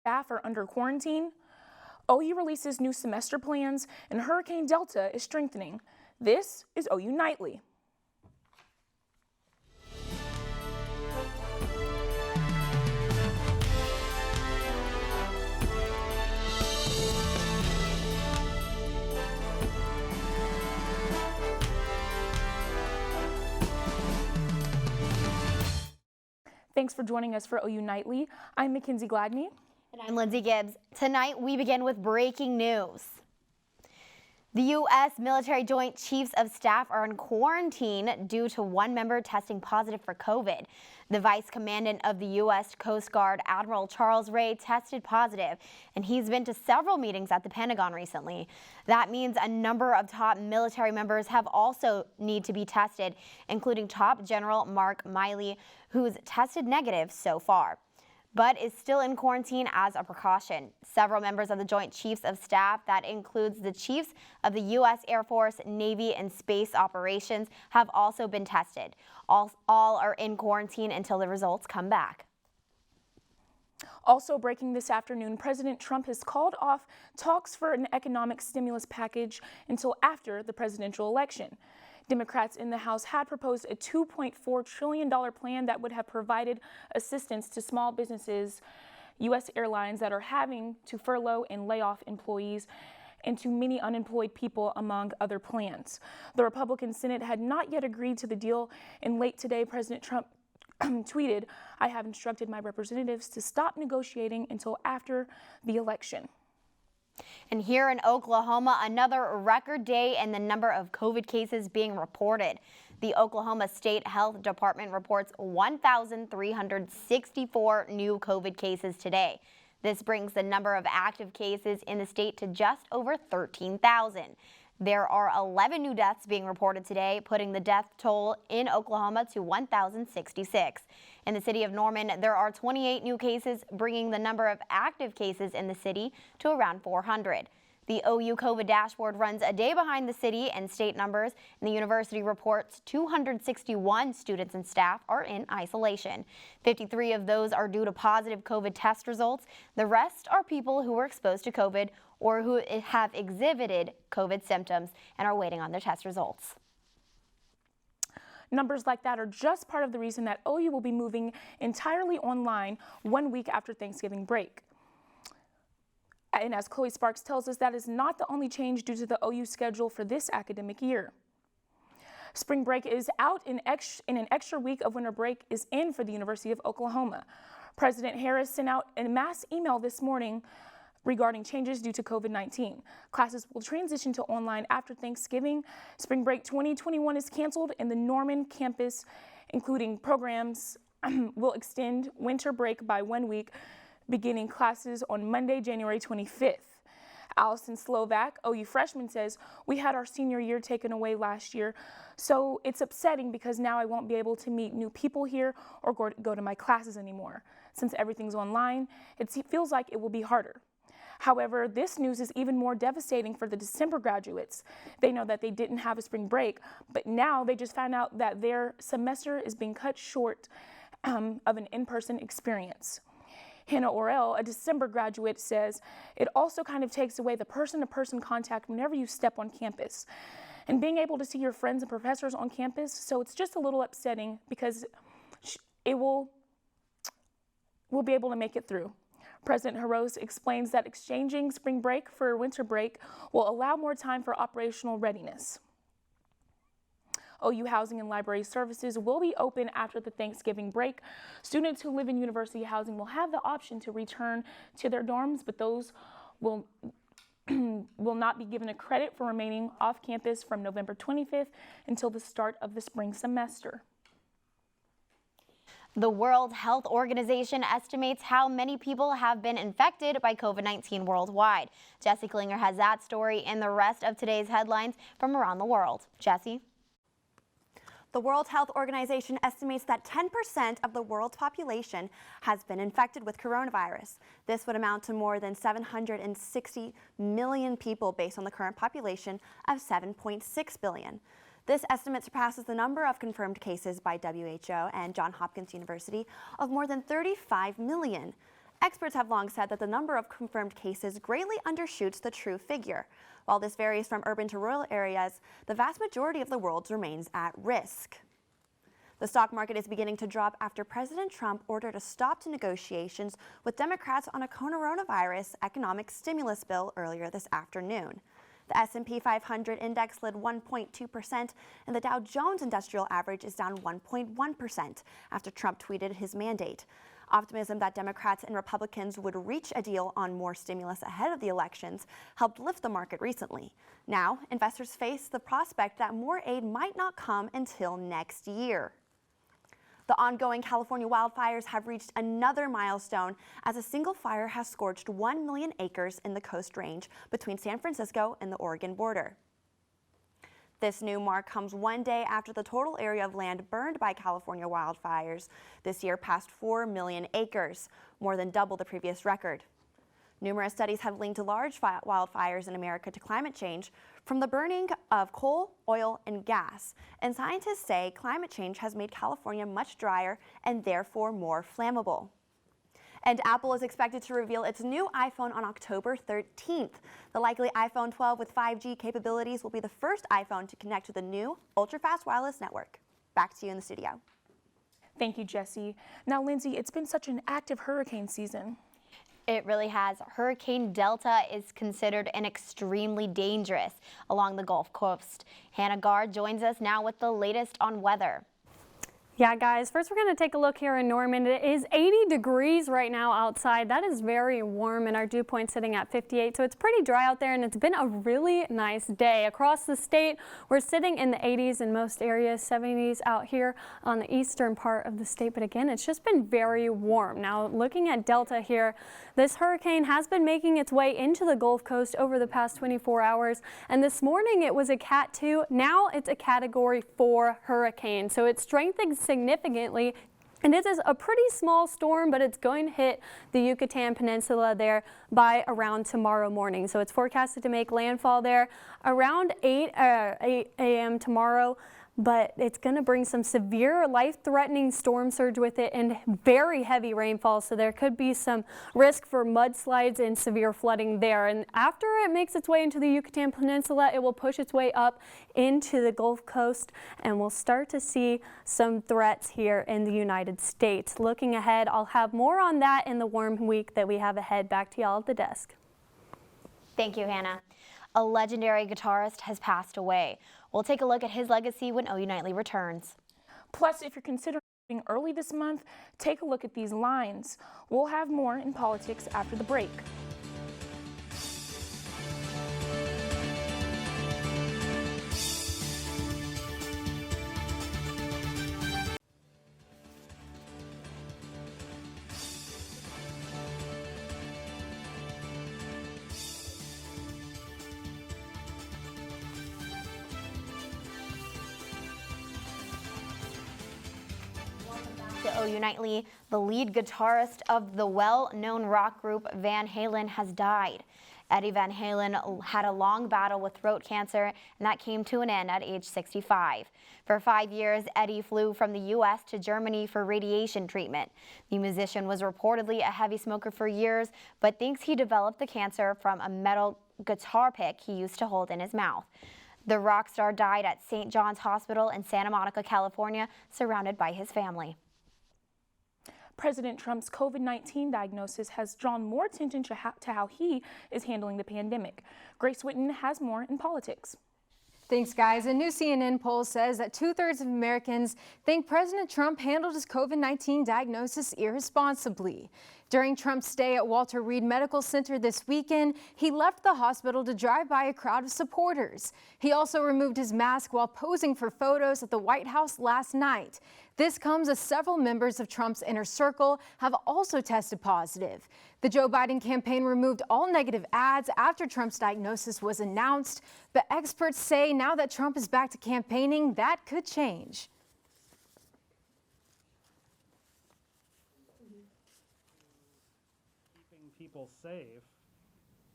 Staff are under quarantine. OU releases new semester plans, and Hurricane Delta is strengthening. This is OU Nightly. Thanks for joining us for OU Nightly. I'm Mckenzie Gladney. And I'm Lindsey Gibbs. Tonight we begin with breaking news. The U.S. Military Joint Chiefs of Staff are in quarantine due to one member testing positive for COVID. The Vice Commandant of the U.S. Coast Guard, Admiral Charles Ray, tested positive, and he's been to several meetings at the Pentagon recently. That means a number of top military members have also need to be tested, including Top General Mark Milley, who's tested negative so far, but is still in quarantine as a precaution. Several members of the Joint Chiefs of Staff, that includes the chiefs of the U.S. Air Force, Navy, and Space Operations, have also been tested. All are in quarantine until the results come back. Also breaking this afternoon, President Trump has called off talks for an economic stimulus package until after the presidential election. Democrats in the House had proposed a $2.4 trillion plan that would have provided assistance to small businesses, U.S. airlines that are having to furlough and lay off employees, and to many unemployed people, among other plans. The Republican Senate had not yet agreed to the deal, and late today, President Trump tweeted, "I have instructed my representatives to stop negotiating until after the election." And here in Oklahoma, another record day in the number of COVID cases being reported. The Oklahoma State Health Department reports 1,364 new COVID cases today. This brings the number of active cases in the state to just over 13,000. There are 11 new deaths being reported today, putting the death toll in Oklahoma to 1,066. In the city of Norman, there are 28 new cases, bringing the number of active cases in the city to around 400. The OU COVID dashboard runs a day behind the city and state numbers, and the university reports 261 students and staff are in isolation. 53 of those are due to positive COVID test results. The rest are people who were exposed to COVID or who have exhibited COVID symptoms and are waiting on their test results. Numbers like that are just part of the reason that OU will be moving entirely online 1 week after Thanksgiving break. And as Chloe Sparks tells us, that is not the only change due to the OU schedule for this academic year. Spring break is out in an extra week of winter break is in for the University of Oklahoma. President Harris sent out a mass email this morning regarding changes due to COVID-19. Classes will transition to online after Thanksgiving. Spring break 2021 is canceled, and the Norman campus, including programs, will extend winter break by 1 week, beginning classes on Monday, January 25th. Allison Slovak, OU freshman, says, "We had our senior year taken away last year, so it's upsetting because now I won't be able to meet new people here or go to my classes anymore. Since everything's online, it feels like it will be harder." However, this news is even more devastating for the December graduates. They know that they didn't have a spring break, but now they just found out that their semester is being cut short of an in-person experience. Hannah Orell, a December graduate, says it also kind of takes away the person-to-person contact whenever you step on campus and being able to see your friends and professors on campus. So it's just a little upsetting because we'll be able to make it through. President Harros explains that exchanging spring break for winter break will allow more time for operational readiness. OU Housing and Library Services will be open after the Thanksgiving break. Students who live in university housing will have the option to return to their dorms, but those will not be given a credit for remaining off campus from November 25th until the start of the spring semester. The World Health Organization estimates how many people have been infected by COVID-19 worldwide. Jessie Klinger has that story and the rest of today's headlines from around the world. Jessie? The World Health Organization estimates that 10% of the world's population has been infected with coronavirus. This would amount to more than 760 million people based on the current population of 7.6 billion. This estimate surpasses the number of confirmed cases by WHO and Johns Hopkins University of more than 35 million. Experts have long said that the number of confirmed cases greatly undershoots the true figure. While this varies from urban to rural areas, the vast majority of the world remains at risk. The stock market is beginning to drop after President Trump ordered a stop to negotiations with Democrats on a coronavirus economic stimulus bill earlier this afternoon. The S&P 500 index slid 1.2%, and the Dow Jones Industrial Average is down 1.1% after Trump tweeted his mandate. Optimism that Democrats and Republicans would reach a deal on more stimulus ahead of the elections helped lift the market recently. Now, investors face the prospect that more aid might not come until next year. The ongoing California wildfires have reached another milestone as a single fire has scorched 1 million acres in the Coast Range between San Francisco and the Oregon border. This new mark comes one day after the total area of land burned by California wildfires this year passed 4 million acres, more than double the previous record. Numerous studies have linked large wildfires in America to climate change, from the burning of coal, oil, and gas. And scientists say climate change has made California much drier and therefore more flammable. And Apple is expected to reveal its new iPhone on October 13th. The likely iPhone 12 with 5G capabilities will be the first iPhone to connect to the new ultra-fast wireless network. Back to you in the studio. Thank you, Jessie. Now, Lindsey, it's been such an active hurricane season. It really has. Hurricane Delta is considered an extremely dangerous along the Gulf Coast. Hannah Gard joins us now with the latest on weather. Yeah, guys, first we're going to take a look here in Norman. It is 80 degrees right now outside. That is very warm, and our dew point sitting at 58, so it's pretty dry out there, and it's been a really nice day. Across the state, we're sitting in the 80s in most areas, 70s out here on the eastern part of the state, but again, it's just been very warm. Now, looking at Delta here, this hurricane has been making its way into the Gulf Coast over the past 24 hours, and this morning it was a Cat 2. Now it's a Category 4 hurricane, so it's strengthened significantly. And this is a pretty small storm, but it's going to hit the Yucatan Peninsula there by around tomorrow morning. So it's forecasted to make landfall there around 8 a.m. tomorrow. But it's going to bring some severe life-threatening storm surge with it and very heavy rainfall, so there could be some risk for mudslides and severe flooding there. And after it makes its way into the Yucatan Peninsula, it will push its way up into the Gulf Coast, and we'll start to see some threats here in the United States. Looking ahead, I'll have more on that in the warm week that we have ahead. Back to y'all at the desk. Thank you, Hannah. A legendary guitarist has passed away. We'll take a look at his legacy when OU Nightly returns. Plus, if you're considering early this month, take a look at these lines. We'll have more in politics after the break. To OU Nightly, the lead guitarist of the well-known rock group Van Halen has died. Eddie Van Halen had a long battle with throat cancer, and that came to an end at age 65. For 5 years, Eddie flew from the U.S. to Germany for radiation treatment. The musician was reportedly a heavy smoker for years, but thinks he developed the cancer from a metal guitar pick he used to hold in his mouth. The rock star died at St. John's Hospital in Santa Monica, California, surrounded by his family. President Trump's COVID-19 diagnosis has drawn more attention to how he is handling the pandemic. Grace Whitten has more in politics. Thanks, guys. A new CNN poll says that 2/3 of Americans think President Trump handled his COVID-19 diagnosis irresponsibly. During Trump's stay at Walter Reed Medical Center this weekend, he left the hospital to drive by a crowd of supporters. He also removed his mask while posing for photos at the White House last night. This comes as several members of Trump's inner circle have also tested positive. The Joe Biden campaign removed all negative ads after Trump's diagnosis was announced, but experts say now that Trump is back to campaigning, that could change. Keeping people safe,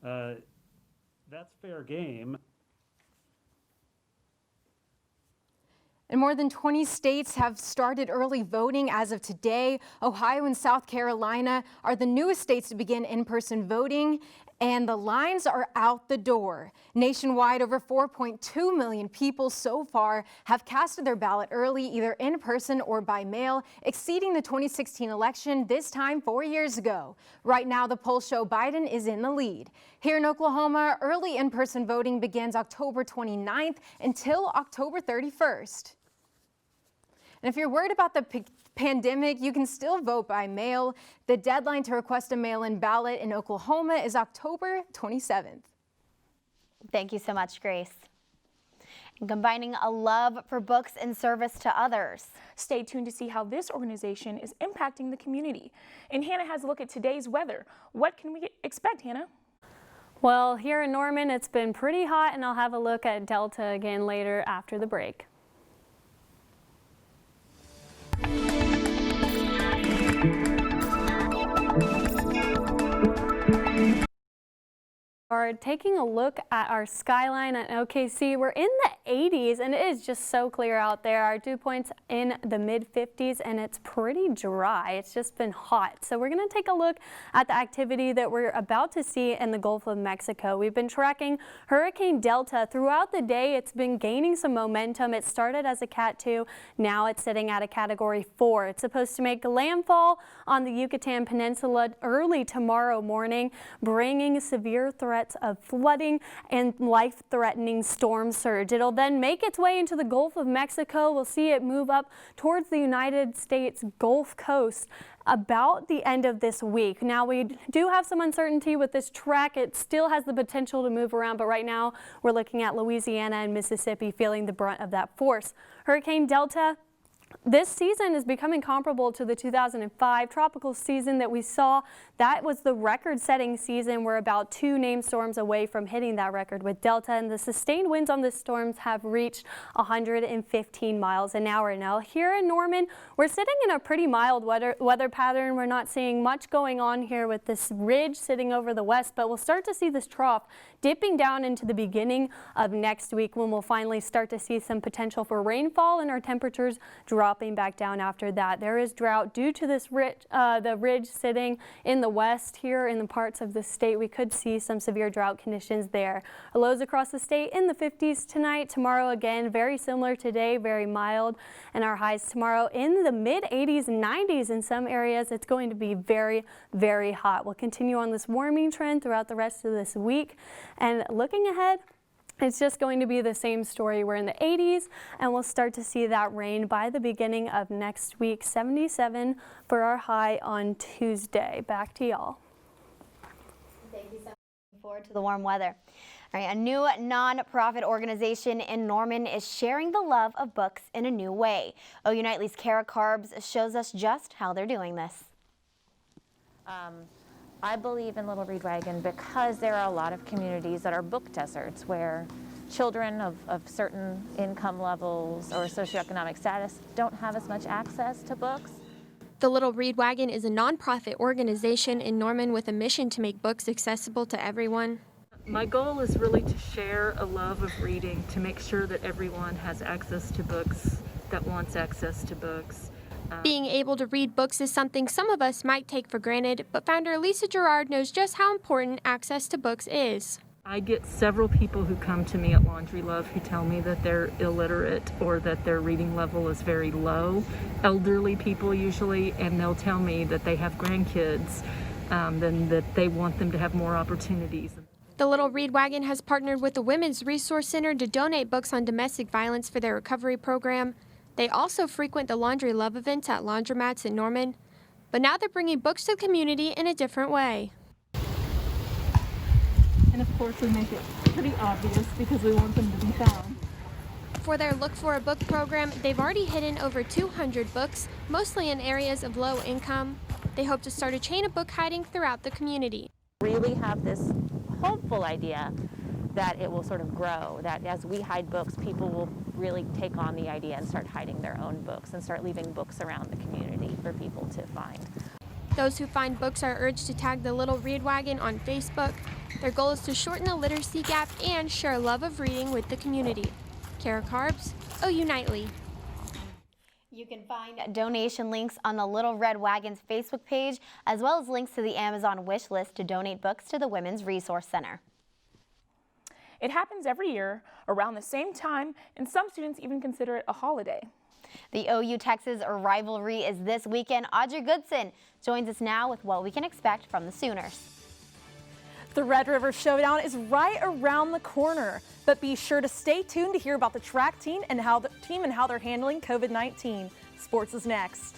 that's fair game. And more than 20 states have started early voting as of today. Ohio and South Carolina are the newest states to begin in-person voting, and the lines are out the door. Nationwide, over 4.2 million people so far have casted their ballot early, either in person or by mail, exceeding the 2016 election, this time 4 years ago. Right now, the polls show Biden is in the lead. Here in Oklahoma, early in-person voting begins October 29th until October 31st. And if you're worried about the pandemic, you can still vote by mail. The deadline to request a mail-in ballot in Oklahoma is October 27th. Thank you so much, Grace. And combining a love for books and service to others. Stay tuned to see how this organization is impacting the community. And Hannah has a look at today's weather. What can we expect, Hannah? Well, here in Norman, it's been pretty hot, and I'll have a look at Delta again later after the break. Taking a look at our skyline at OKC, we're in the 80s and it is just so clear out there. Our dew point's in the mid 50s and it's pretty dry. It's just been hot. So we're going to take a look at the activity that we're about to see in the Gulf of Mexico. We've been tracking Hurricane Delta throughout the day. It's been gaining some momentum. It started as a Cat 2. Now it's sitting at a Category 4. It's supposed to make landfall on the Yucatan Peninsula early tomorrow morning, bringing severe threats of flooding and life-threatening storm surge. It'll then make its way into the Gulf of Mexico. We'll see it move up towards the United States Gulf Coast about the end of this week. Now, we do have some uncertainty with this track. It still has the potential to move around, but right now we're looking at Louisiana and Mississippi feeling the brunt of that force. Hurricane Delta, this season is becoming comparable to the 2005 tropical season that we saw. That was the record-setting season. We're about 2 named storms away from hitting that record with Delta, and the sustained winds on the storms have reached 115 miles an hour. Now, here in Norman, we're sitting in a pretty mild weather pattern. We're not seeing much going on here with this ridge sitting over the west, but we'll start to see this trough dipping down into the beginning of next week when we'll finally start to see some potential for rainfall and our temperatures dropping back down after that. There is drought due to this the ridge sitting in the west here in the parts of the state. We could see some severe drought conditions there. Lows across the state in the 50s tonight. Tomorrow again, very similar today, very mild. And our highs tomorrow in the mid 80s and 90s in some areas. It's going to be very, very hot. We'll continue on this warming trend throughout the rest of this week. And looking ahead, it's just going to be the same story. We're in the 80s and we'll start to see that rain by the beginning of next week. 77 for our high on Tuesday. Back to y'all. Thank you so much. Looking forward to the warm weather. All right, a new non-profit organization in Norman is sharing the love of books in a new way. OU Nightly's Kara Carbs shows us just how they're doing this. I believe in Little Read Wagon because there are a lot of communities that are book deserts where children of certain income levels or socioeconomic status don't have as much access to books. The Little Read Wagon is a nonprofit organization in Norman with a mission to make books accessible to everyone. My goal is really to share a love of reading, to make sure that everyone has access to books, that wants access to books. Being able to read books is something some of us might take for granted, but founder Lisa Gerard knows just how important access to books is. I get several people who come to me at Laundry Love who tell me that they're illiterate or that their reading level is very low, elderly people usually, and they'll tell me that they have grandkids and that they want them to have more opportunities. The Little Read Wagon has partnered with the Women's Resource Center to donate books on domestic violence for their recovery program. They also frequent the Laundry Love events at laundromats in Norman, but now they're bringing books to the community in a different way. And of course we make it pretty obvious because we want them to be found. For their Look for a Book program, they've already hidden over 200 books, mostly in areas of low income. They hope to start a chain of book hiding throughout the community. Really have this hopeful idea that it will sort of grow, that as we hide books, people will really take on the idea and start hiding their own books and start leaving books around the community for people to find. Those who find books are urged to tag the Little Read Wagon on Facebook. Their goal is to shorten the literacy gap and share a love of reading with the community. Kara Carbs, OU Nightly. can find donation links on the Little Red Wagon's Facebook page, as well as links to the Amazon wish list to donate books to the Women's Resource Center. It happens every year around the same time, and some students even consider it a holiday. The OU-Texas rivalry is this weekend. Audrey Goodson joins us now with what we can expect from the Sooners. The Red River Showdown is right around the corner, but be sure to stay tuned to hear about the track team and how they're handling COVID-19. Sports is next.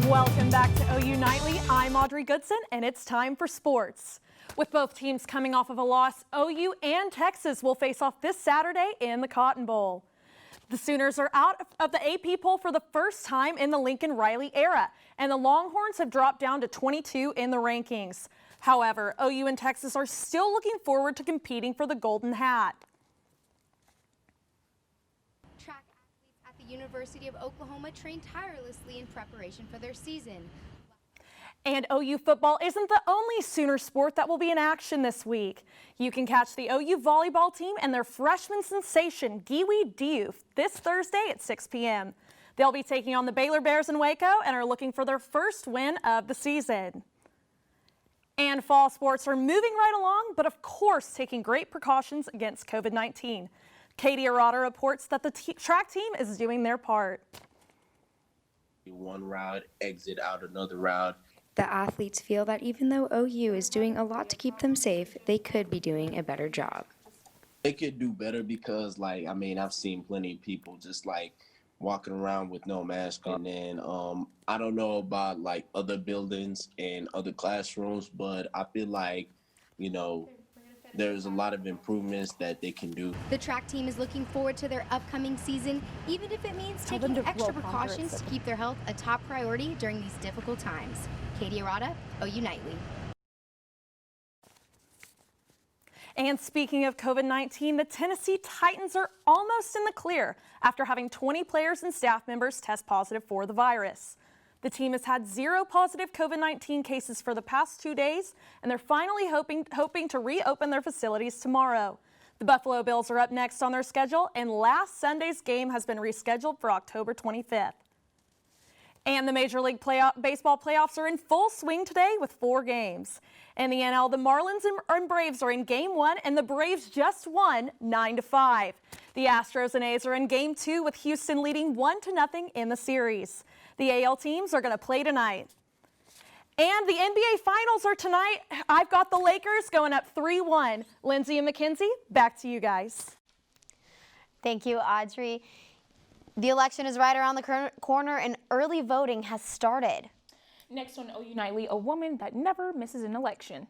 Welcome back to OU Nightly. I'm Audrey Goodson, and it's time for sports. With both teams coming off of a loss, OU and Texas will face off this Saturday in the Cotton Bowl. The Sooners are out of the AP poll for the first time in the Lincoln Riley era, and the Longhorns have dropped down to 22 in the rankings. However, OU and Texas are still looking forward to competing for the Golden Hat. The University of Oklahoma trained tirelessly in preparation for their season. And OU football isn't the only Sooner sport that will be in action this week. You can catch the OU volleyball team and their freshman sensation, Giwi Diouf, this Thursday at 6 p.m. They'll be taking on the Baylor Bears in Waco and are looking for their first win of the season. And fall sports are moving right along, but of course taking great precautions against COVID-19. Katie Arata reports that the track team is doing their part. One route, exit out another route. The athletes feel that even though OU is doing a lot to keep them safe, they could be doing a better job. They could do better because, I've seen plenty of people just walking around with no mask on. And I don't know about other buildings and other classrooms, but I feel like, there's a lot of improvements that they can do. The track team is looking forward to their upcoming season, even if it means taking extra precautions to keep their health a top priority during these difficult times. Katie Arata, OU Nightly. And speaking of COVID-19, the Tennessee Titans are almost in the clear after having 20 players and staff members test positive for the virus. The team has had 0 positive COVID-19 cases for the past 2 days, and they're finally hoping to reopen their facilities tomorrow. The Buffalo Bills are up next on their schedule, and last Sunday's game has been rescheduled for October 25th. And the Major League Baseball playoffs are in full swing today with 4 games. In the NL, the Marlins and Braves are in Game 1, and the Braves just won 9-5. The Astros and A's are in Game 2 with Houston leading 1-0 in the series. The AL teams are going to play tonight. And the NBA Finals are tonight. I've got the Lakers going up 3-1. Lindsey and Mckenzie, back to you guys. Thank you, Audrey. The election is right around the corner and early voting has started. Next on OU Nightly, a woman that never misses an election.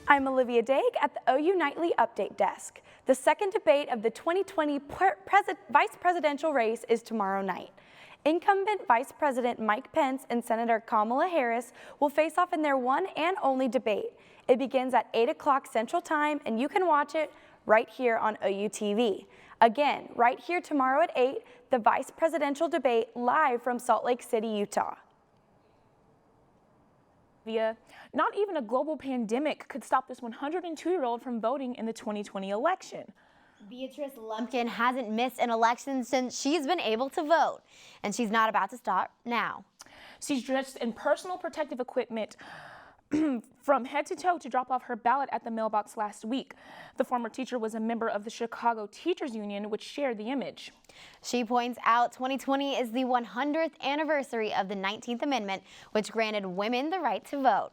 I'm Olivia Dague at the OU Nightly Update Desk. The second debate of the 2020 vice presidential race is tomorrow night. Incumbent Vice President Mike Pence and Senator Kamala Harris will face off in their one and only debate. It begins at 8 o'clock Central Time, and you can watch it right here on OU TV. Again, right here tomorrow at 8, the vice presidential debate live from Salt Lake City, Utah. Not even a global pandemic could stop this 102-year-old from voting in the 2020 election. Beatrice Lumpkin hasn't missed an election since she's been able to vote, and she's not about to stop now. She's dressed in personal protective equipment from head to toe to drop off her ballot at the mailbox last week. The former teacher was a member of the Chicago Teachers Union, which shared the image. She points out 2020 is the 100th anniversary of the 19th Amendment, which granted women the right to vote.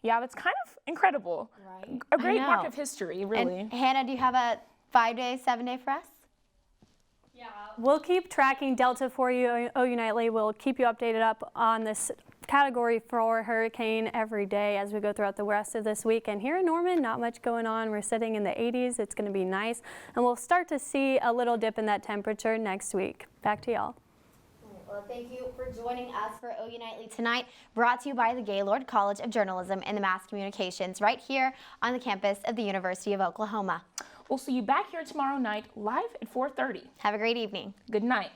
Yeah, that's kind of incredible. Right. A great mark of history, really. And Hannah, do you have a 5-day, 7-day for us? We'll keep tracking Delta for you. OU Nightly will keep you updated up on this Category 4 hurricane every day as we go throughout the rest of this week. And here in Norman, not much going on. We're sitting in the 80s. It's going to be nice. And we'll start to see a little dip in that temperature next week. Back to y'all. Well, thank you for joining us for OU Nightly tonight, brought to you by the Gaylord College of Journalism and the Mass Communications right here on the campus of the University of Oklahoma. We'll see you back here tomorrow night live at 4:30. Have a great evening. Good night.